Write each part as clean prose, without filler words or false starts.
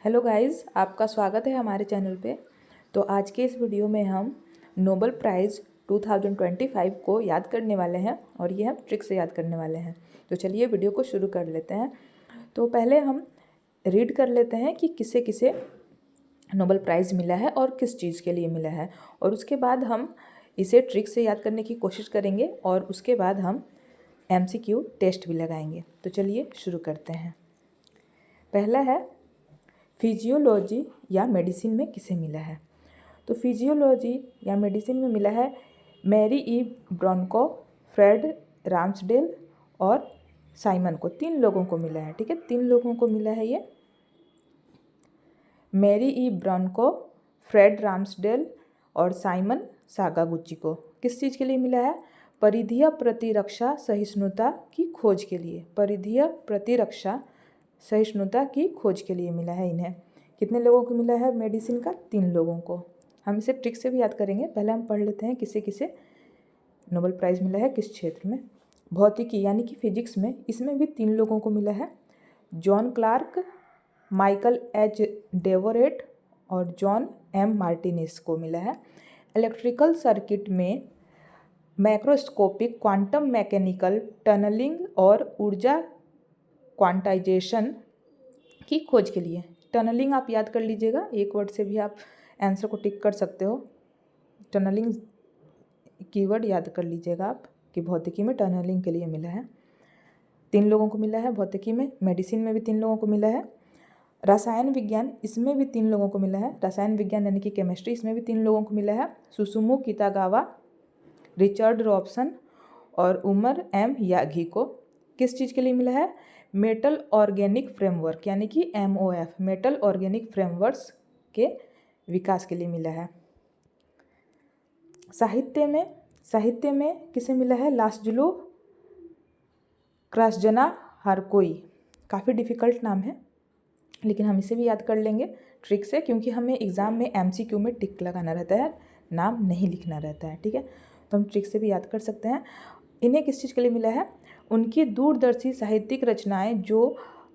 Hello guys, आपका स्वागत है हमारे चैनल पे। तो आज के इस वीडियो में हम नोबेल प्राइज़ 2025 को याद करने वाले हैं और ये हम ट्रिक से याद करने वाले हैं। तो चलिए वीडियो को शुरू कर लेते हैं। तो पहले हम रीड कर लेते हैं कि किसे किसे नोबेल प्राइज़ मिला है और किस चीज़ के लिए मिला है, और उसके बाद हम इसे ट्रिक से याद करने की कोशिश करेंगे और उसके बाद हम MCQ टेस्ट भी लगाएंगे। तो चलिए शुरू करते हैं। पहला है फिजियोलॉजी या मेडिसिन में किसे मिला है। तो फिजियोलॉजी या मेडिसिन में मिला है मैरी ई ब्रॉनको, फ्रेड राम्सडेल और साइमन को। 3 लोगों को मिला है। ठीक है, 3 लोगों को मिला है ये, मैरी ई ब्रॉनको, फ्रेड राम्सडेल और साइमन सागागुची को। किस चीज़ के लिए मिला है? परिधीय प्रतिरक्षा सहिष्णुता की खोज के लिए। परिधीय प्रतिरक्षा सहिष्णुता की खोज के लिए मिला है इन्हें। कितने लोगों को मिला है मेडिसिन का? 3 लोगों को। हम इसे ट्रिक से भी याद करेंगे। पहले हम पढ़ लेते हैं किसे किसे नोबेल प्राइज़ मिला है किस क्षेत्र में। भौतिकी यानी कि फिजिक्स में, इसमें भी 3 लोगों को मिला है। जॉन क्लार्क, माइकल एच डेवोरेट और जॉन एम मार्टिनेस को मिला है। इलेक्ट्रिकल सर्किट में मैक्रोस्कोपिक क्वांटम मैकेनिकल टनलिंग और ऊर्जा क्वांटाइजेशन की खोज के लिए। टनलिंग आप याद कर लीजिएगा, एक वर्ड से भी आप आंसर को टिक कर सकते हो। टनलिंग कीवर्ड याद कर लीजिएगा आप कि भौतिकी में टनलिंग के लिए मिला है। 3 लोगों को मिला है भौतिकी में। मेडिसिन में भी 3 लोगों को मिला है। रसायन विज्ञान, इसमें भी 3 लोगों को मिला है। रसायन विज्ञान यानी कि केमिस्ट्री, इसमें भी 3 लोगों को मिला है। सुसुमु कितागावा, रिचर्ड रॉबसन और उमर एम यागी को। किस चीज़ के लिए मिला है? मेटल ऑर्गेनिक फ्रेमवर्क यानी कि MOF, मेटल ऑर्गेनिक फ्रेमवर्क्स के विकास के लिए मिला है। साहित्य में किसे मिला है? लास्जुलो क्रास्जना हारकोई। काफ़ी डिफ़िकल्ट नाम है, लेकिन हम इसे भी याद कर लेंगे ट्रिक से, क्योंकि हमें एग्ज़ाम में MCQ में टिक लगाना रहता है, नाम नहीं लिखना रहता है। ठीक है, तो हम ट्रिक से भी याद कर सकते हैं। इन्हें किस चीज़ के लिए मिला है? उनकी दूरदर्शी साहित्यिक रचनाएं जो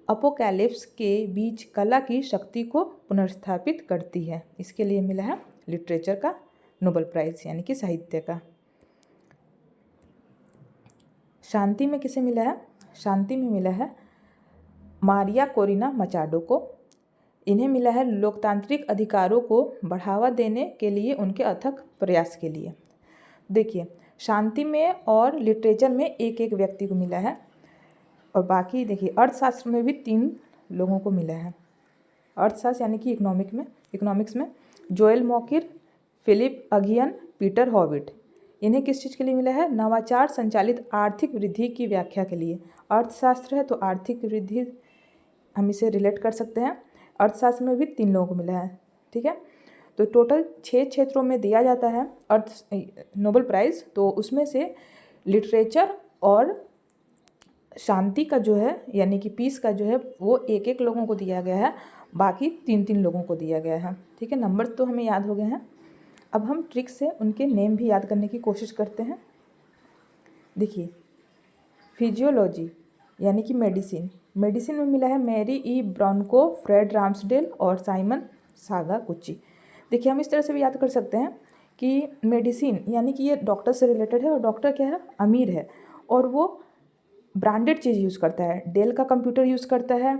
अपोकैलिप्स के बीच कला की शक्ति को पुनर्स्थापित करती है, इसके लिए मिला है लिटरेचर का नोबेल प्राइज़ यानी कि साहित्य का। शांति में किसे मिला है? शांति में मिला है मारिया कोरिना मचाडो को। इन्हें मिला है लोकतांत्रिक अधिकारों को बढ़ावा देने के लिए उनके अथक प्रयास के लिए। देखिए, शांति में और लिटरेचर में एक एक व्यक्ति को मिला है, और बाकी देखिए अर्थशास्त्र में भी 3 लोगों को मिला है। अर्थशास्त्र यानी कि इकोनॉमिक्स में जोएल मॉकिर, फिलिप अगियन, पीटर हॉविट। इन्हें किस चीज़ के लिए मिला है? नवाचार संचालित आर्थिक वृद्धि की व्याख्या के लिए। अर्थशास्त्र है तो आर्थिक वृद्धि हम इसे रिलेट कर सकते हैं। अर्थशास्त्र में भी 3 लोगों को मिला है। ठीक है, तो टोटल 6 क्षेत्रों में दिया जाता है नोबेल प्राइज़। तो उसमें से लिटरेचर और शांति का जो है यानी कि पीस का जो है वो एक एक लोगों को दिया गया है, बाकी 3-3 लोगों को दिया गया है। ठीक है, नंबर तो हमें याद हो गए हैं। अब हम ट्रिक से उनके नेम भी याद करने की कोशिश करते हैं। देखिए, फिजियोलॉजी यानी कि मेडिसिन में मिला है मैरी ई ब्रॉनको, फ्रेड राम्सडेल और साइमन सागागुची। देखिए, हम इस तरह से भी याद कर सकते हैं कि मेडिसिन यानी कि ये डॉक्टर से रिलेटेड है, और डॉक्टर क्या है? अमीर है, और वो ब्रांडेड चीज़ यूज़ करता है। डेल का कंप्यूटर यूज़ करता है,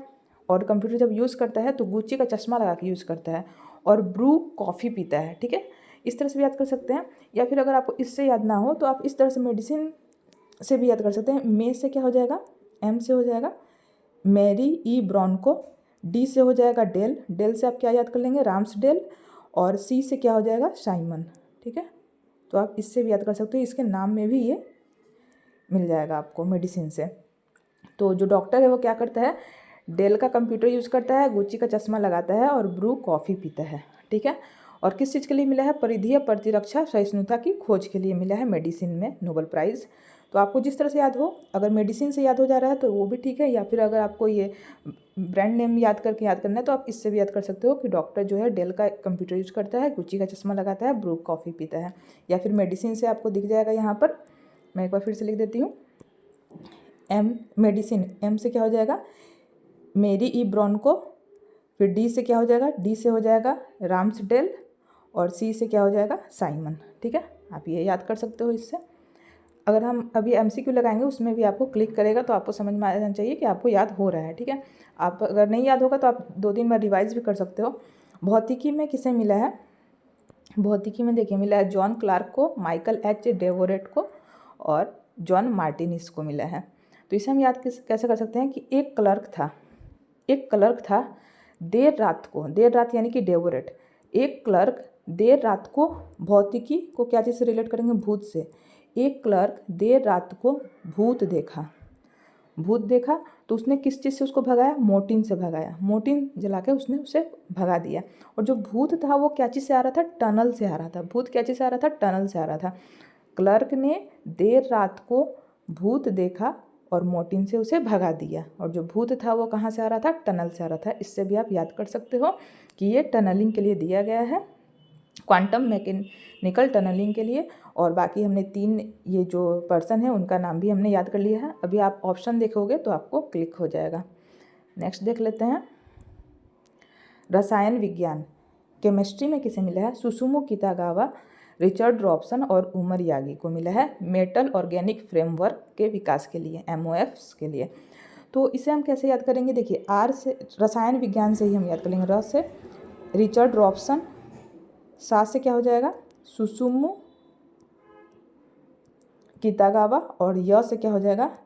और कंप्यूटर जब यूज़ करता है तो गुच्ची का चश्मा लगा के यूज़ करता है, और ब्रू कॉफ़ी पीता है। ठीक है, इस तरह से भी याद कर सकते हैं। या फिर अगर आपको इससे याद ना हो तो आप इस तरह से मेडिसिन से भी याद कर सकते हैं। मे से क्या हो जाएगा? M से हो जाएगा मैरी ई ब्रॉनको, D से हो जाएगा डेल से आप क्या याद कर लेंगे? राम्सडेल, और C से क्या हो जाएगा? साइमन। ठीक है, तो आप इससे भी याद कर सकते हो। इसके नाम में भी ये मिल जाएगा आपको मेडिसिन से। तो जो डॉक्टर है वो क्या करता है? डेल का कंप्यूटर यूज़ करता है, गुच्ची का चश्मा लगाता है और ब्रू कॉफ़ी पीता है। ठीक है, और किस चीज़ के लिए मिला है? परिधीय प्रतिरक्षा सहिष्णुता की खोज के लिए मिला है मेडिसिन में नोबेल प्राइज़। तो आपको जिस तरह से याद हो, अगर मेडिसिन से याद हो जा रहा है तो वो भी ठीक है, या फिर अगर आपको ये ब्रांड नेम याद करना है तो आप इससे भी याद कर सकते हो कि डॉक्टर जो है डेल का कंप्यूटर यूज़ करता है, गुच्ची का चश्मा लगाता है, ब्रू कॉफ़ी पीता है। या फिर मेडिसिन से आपको दिख जाएगा यहाँ पर, मैं एक बार फिर से लिख देती हूँ। M से क्या हो जाएगा? मैरी ई ब्रॉनको, फिर डी से क्या हो जाएगा, डी से हो जाएगा राम्सडेल, और सी से क्या हो जाएगा, साइमन। ठीक है, आप ये याद कर सकते हो इससे। अगर हम अभी MCQ लगाएंगे उसमें भी आपको क्लिक करेगा तो आपको समझ में आ जाना चाहिए कि आपको याद हो रहा है। ठीक है, आप अगर नहीं याद होगा तो आप 2-3 बार रिवाइज भी कर सकते हो। भौतिकी में किसे मिला है, भौतिकी में देखिए मिला है जॉन क्लार्क को, माइकल H. डेवोरेट को और जॉन मार्टिनिस को मिला है। तो इसे हम याद कैसे कर सकते हैं कि एक क्लर्क था देर रात यानी कि डेवोरेट, एक क्लर्क देर रात को, भौतिकी को क्या चीज़ से रिलेट करेंगे, भूत से। एक क्लर्क देर रात को भूत देखा तो उसने किस चीज़ से उसको भगाया, मोर्टिन से भगाया, मोर्टिन जला के उसने उसे भगा दिया। और जो भूत था वो क्या चीज़ से आ रहा था, टनल से आ रहा था। भूत क्या चीज़ से आ रहा था, टनल से आ रहा था। क्लर्क ने देर रात को भूत देखा और मोर्टिन से उसे भगा दिया, और जो भूत था वो कहाँ से आ रहा था, टनल से आ रहा था। इससे भी आप याद कर सकते हो कि ये टनलिंग के लिए दिया गया है, क्वांटम मैकेनिकल टनलिंग के लिए। और बाकी हमने 3 ये जो पर्सन है उनका नाम भी हमने याद कर लिया है। अभी आप ऑप्शन देखोगे तो आपको क्लिक हो जाएगा। नेक्स्ट देख लेते हैं, रसायन विज्ञान, केमिस्ट्री में किसे मिला है, सुसुमु कितागावा, रिचर्ड रॉबसन और उमर यागी को मिला है मेटल ऑर्गेनिक फ्रेमवर्क के विकास के लिए, MOFs के लिए। तो इसे हम कैसे याद करेंगे, देखिए R से, रसायन विज्ञान से ही हम याद करेंगे। र से रिचर्ड रॉबसन, सा से क्या हो जाएगा, सुसुमु कितागावा, और य से क्या हो जाएगा,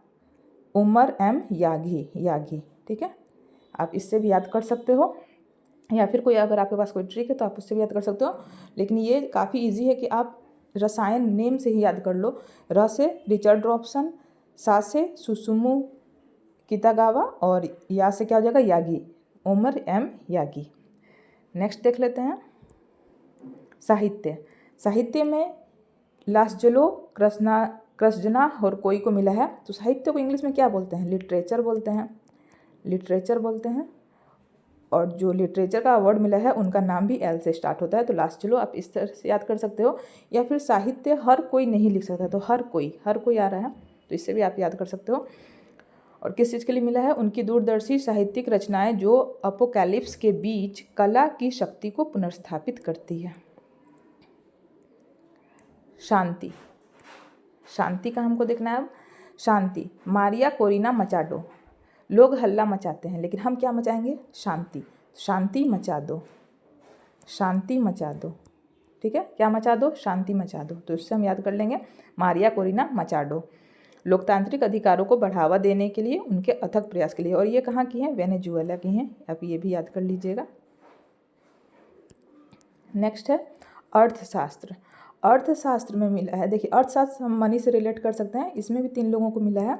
उमर M यागी। ठीक है, आप इससे भी याद कर सकते हो, या फिर कोई अगर आपके पास कोई ट्रिक है तो आप उससे भी याद कर सकते हो। लेकिन ये काफ़ी इजी है कि आप रसायन नेम से ही याद कर लो। र से रिचर्ड रॉबसन, सा से सुसुमु कितागावा, और या से क्या हो जाएगा, Yaghi, Omar M Yaghi. Next देख लेते हैं, साहित्य में लास्जलो, कृष्णा और कोई को मिला है। तो साहित्य को इंग्लिश में क्या बोलते हैं, लिटरेचर बोलते हैं। और जो लिटरेचर का अवार्ड मिला है उनका नाम भी L से स्टार्ट होता है। तो लास्टलो आप इस तरह से याद कर सकते हो। या फिर साहित्य हर कोई नहीं लिख सकता, तो हर कोई आ रहा है, तो इससे भी आप याद कर सकते हो। और किस चीज़ के लिए मिला है, उनकी दूरदर्शी साहित्यिक रचनाएं जो अपोकैलिप्स के बीच कला की शक्ति को पुनर्स्थापित करती है। शांति का हमको देखना है अब। शांति, मारिया कोरिना मचाडो, लोग हल्ला मचाते हैं लेकिन हम क्या मचाएंगे, शांति मचा दो। ठीक है, क्या मचा दो, शांति मचा दो। तो इससे हम याद कर लेंगे मारिया कोरिना मचाडो, लोकतांत्रिक अधिकारों को बढ़ावा देने के लिए उनके अथक प्रयास के लिए। और ये कहाँ की हैं, वेनेजुएला की हैं, आप ये भी याद कर लीजिएगा। नेक्स्ट है अर्थशास्त्र में मिला है, देखिए अर्थशास्त्र हम मनी से रिलेट कर सकते हैं, इसमें भी 3 लोगों को मिला है,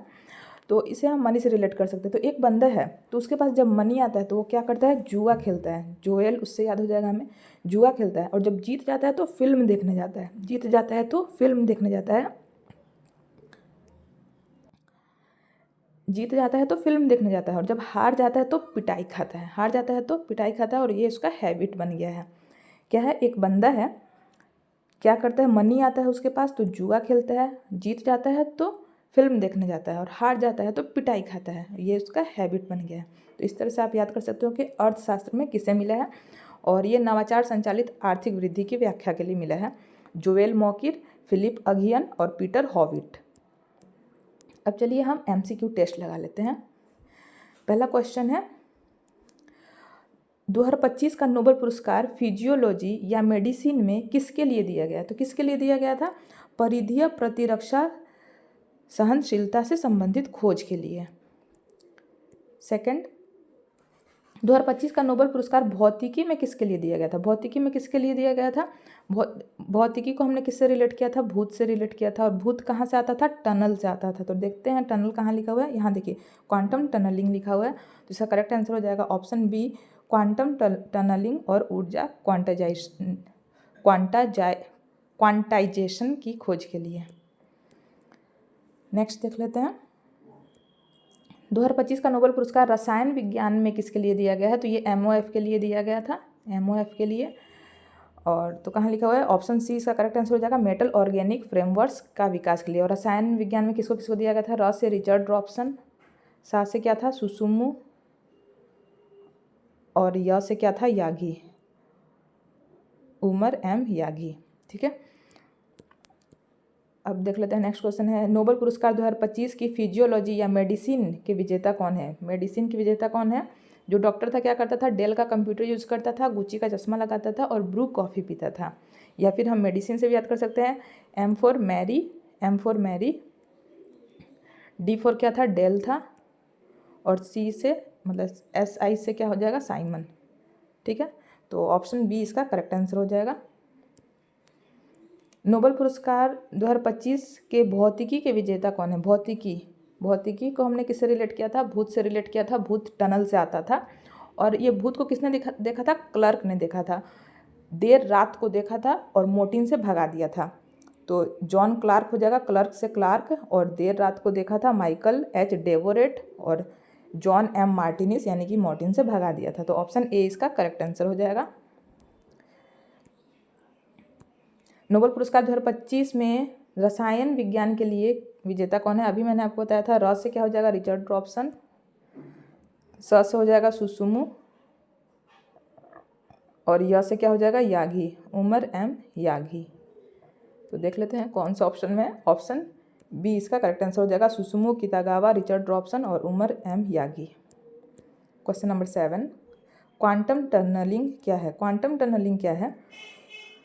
तो इसे हम मनी से रिलेट कर सकते हैं। तो एक बंदा है, तो उसके पास जब मनी आता है तो वो क्या करता है, जुआ खेलता है। जोएल, उससे याद हो जाएगा हमें, जुआ खेलता है, और जब जीत जाता है तो फिल्म देखने जाता है, और जब हार जाता है तो पिटाई खाता है, और ये उसका हैबिट बन गया है। क्या है, एक बंदा है, क्या करता है, मनी आता है उसके पास तो जुआ खेलता है, जीत जाता है तो फिल्म देखने जाता है, और हार जाता है तो पिटाई खाता है। ये उसका हैबिट बन गया है। तो इस तरह से आप याद कर सकते हो कि अर्थशास्त्र में किसे मिला है। और ये नवाचार संचालित आर्थिक वृद्धि की व्याख्या के लिए मिला है, जोएल मॉकिर, फिलिप अगियन और पीटर हॉविट। अब चलिए हम MCQ टेस्ट लगा लेते हैं। पहला क्वेश्चन है, 2025 का नोबेल पुरस्कार फिजियोलॉजी या मेडिसिन में किसके लिए दिया गया? तो किसके लिए दिया गया था? परिधीय प्रतिरक्षा सहनशीलता से संबंधित खोज के लिए। सेकंड, 2025 का नोबेल पुरस्कार भौतिकी में किसके लिए दिया गया था? भौतिकी को हमने किससे रिलेट किया था? भूत से रिलेट किया था। और भूत कहाँ से आता था? टनल से आता था। तो देखते हैं टनल कहाँ लिखा हुआ है, यहाँ देखिए क्वांटम टनलिंग लिखा हुआ है। तो इसका करेक्ट आंसर हो जाएगा ऑप्शन बी, क्वांटम टनलिंग और ऊर्जा क्वांटाइजेशन की खोज के लिए। नेक्स्ट देख लेते हैं, 2025 का नोबेल पुरस्कार रसायन विज्ञान में किसके लिए दिया गया है? तो ये MOF के लिए दिया गया था, MOF के लिए। और तो कहाँ लिखा हुआ है? ऑप्शन सी इसका करेक्ट आंसर हो जाएगा, मेटल ऑर्गेनिक फ्रेमवर्क्स का विकास के लिए। और रसायन विज्ञान में किसको किसको दिया गया था? र से रिचर्ड रॉबसन, सा से क्या था? सुसुमु और य से क्या था, यागी, उमर एम यागी। ठीक है, अब देख लेते हैं नेक्स्ट क्वेश्चन है, नोबेल पुरस्कार 2025 की फिजियोलॉजी या मेडिसिन के विजेता कौन है? मेडिसिन के विजेता कौन है? जो डॉक्टर था क्या करता था, डेल का कंप्यूटर यूज करता था, गुच्ची का चश्मा लगाता था और ब्रू कॉफ़ी पीता था। या फिर हम मेडिसिन से भी याद कर सकते हैं, M for Mary, D for क्या था, डेल था, और सी से मतलब SI से क्या हो जाएगा, साइमन। ठीक है, तो ऑप्शन बी इसका करेक्ट आंसर हो जाएगा। नोबेल पुरस्कार 2025 के भौतिकी के विजेता कौन है? भौतिकी को हमने किससे रिलेट किया था, भूत से रिलेट किया था। भूत टनल से आता था और ये भूत को किसने देखा था, क्लर्क ने देखा था, देर रात को देखा था और मोर्टिन से भगा दिया था। तो जॉन क्लार्क हो जाएगा, क्लर्क से क्लार्क, और देर रात को देखा था माइकल H डेवोरेट, और जॉन M मार्टिनिस यानी कि मोर्टिन से भगा दिया था। तो ऑप्शन ए इसका करेक्ट आंसर हो जाएगा। नोबेल पुरस्कार 2025 में रसायन विज्ञान के लिए विजेता कौन है? अभी मैंने आपको बताया था, र से क्या हो जाएगा, रिचर्ड रॉबसन, स से हो जाएगा सुसुमु, और य से क्या हो जाएगा, यागी, उमर एम यागी। तो देख लेते हैं कौन सा ऑप्शन में है। ऑप्शन बी इसका करेक्ट आंसर हो जाएगा, सुसुमु कितागावा, रिचर्ड रॉबसन और Omar M Yaghi. Question number 7, quantum tunneling क्या है? क्वांटम टनलिंग क्या है?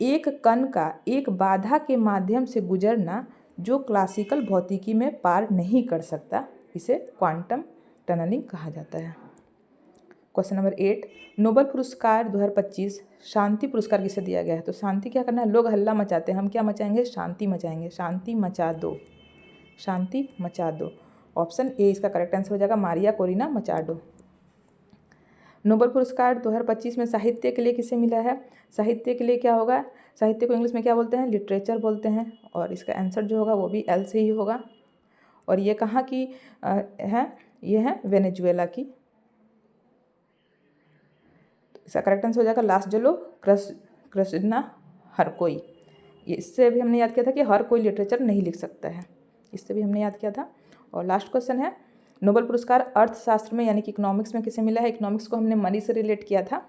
एक कण का एक बाधा के माध्यम से गुजरना जो क्लासिकल भौतिकी में पार नहीं कर सकता, इसे क्वांटम टनलिंग कहा जाता है। क्वेश्चन नंबर 8, नोबेल पुरस्कार 2025 शांति पुरस्कार किसे दिया गया है? तो शांति क्या करना है, लोग हल्ला मचाते हैं, हम क्या मचाएंगे, शांति मचाएंगे, शांति मचा दो, शांति मचा दो। ऑप्शन ए इसका करेक्ट आंसर हो जाएगा, मारिया कोरिना मचाडो। नोबेल पुरस्कार 2025 में साहित्य के लिए किसे मिला है? साहित्य के लिए क्या होगा, साहित्य को इंग्लिश में क्या बोलते हैं, लिटरेचर बोलते हैं, और इसका आंसर जो होगा वो भी एल से ही होगा। और ये कहाँ की है, ये है वेनेजुएला की। इसका करेक्ट आंसर हो जाएगा लास्जलो क्रिस्टिना हर कोई। इससे भी हमने याद किया था कि हर कोई लिटरेचर नहीं लिख सकता है, इससे भी हमने याद किया था। और लास्ट क्वेश्चन है, नोबेल पुरस्कार अर्थशास्त्र में यानी कि इकोनॉमिक्स में किसे मिला है? इकोनॉमिक्स को हमने मनी से रिलेट किया था,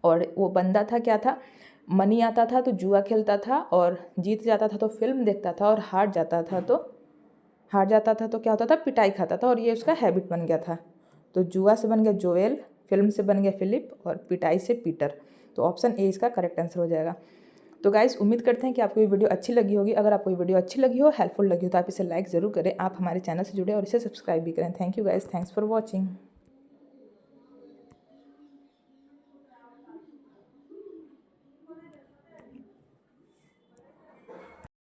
और वो बंदा था क्या था, मनी आता था तो जुआ खेलता था, और जीत जाता था तो फिल्म देखता था, और हार जाता था तो क्या होता था, पिटाई खाता था, और ये उसका हैबिट बन गया था। तो जुआ से बन गया जोएल, फिल्म से बन गया फिलिप, और पिटाई से पीटर। तो ऑप्शन ए इसका करेक्ट आंसर हो जाएगा। तो गाइस उम्मीद करते हैं कि आपको ये वीडियो अच्छी लगी होगी। अगर आपको ये वीडियो अच्छी लगी हो, हेल्पफुल लगी हो, तो आप इसे लाइक ज़रूर करें, आप हमारे चैनल से जुड़े और इसे सब्सक्राइब भी करें। Thank you guys, thanks for watching.